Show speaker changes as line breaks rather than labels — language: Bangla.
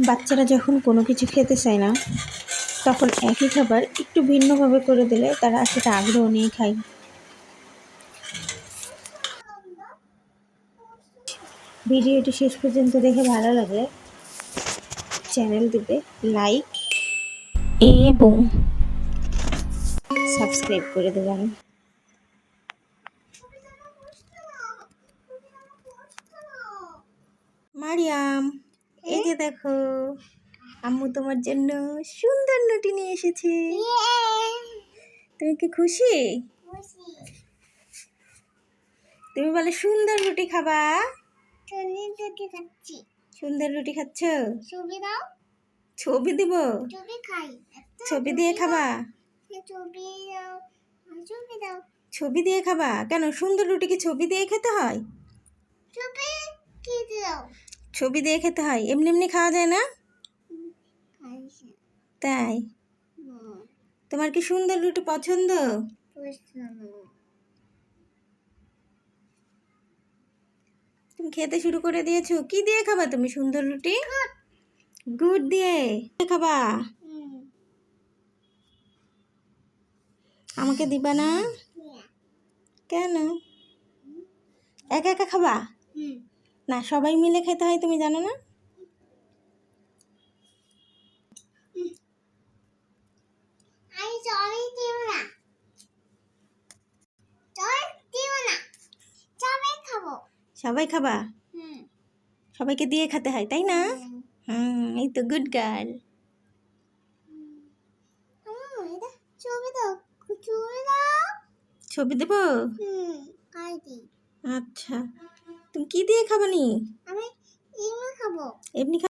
বাচ্চারা যখন কোনো কিছু খেতে চায় না, তখন একই খাবার একটু ভিন্নভাবে করে দিলে তারা সেটা আগ্রহ নিয়ে খায়। ভিডিওটি শেষ পর্যন্ত দেখে ভালো লাগলে চ্যানেলটিতে লাইক এবং সাবস্ক্রাইব করে দেবেন। মারিয়াম, এই যে দেখো, আম্মু তোমার জন্য সুন্দর রুটি নিয়ে এসেছে। তুমি কি খুশি? তুমি বলে সুন্দর রুটি খাবা? সুন্দর রুটি খাচ্ছ? ছবি দিব? ছবি দিয়ে খাবা? ছবি দিয়ে খাবা? কেন, সুন্দর রুটি কি ছবি দিয়ে খেতে হয়? ছবি দিয়ে খেতে হয়, এমনি এমনি খাওয়া যায় না? তাই? তোমার কি সুন্দর রুটি পছন্দ? তুমি খেতে শুরু করে দিয়েছো। কি দিয়ে খাবা তুমি সুন্দর রুটি? গুড় দিয়ে খাবা? আমাকে দিবা না? কেন? একা একা খাবা? না, সবাই মিলে খেতে হয়, তুমি জানো না? সবাই খাবা? সবাইকে দিয়ে খেতে হয়, তাই না? এই তো গুড গার্ল। ছবি দেব? আচ্ছা, তুমি কি দিয়ে খাবা নি? এমনি খাবো।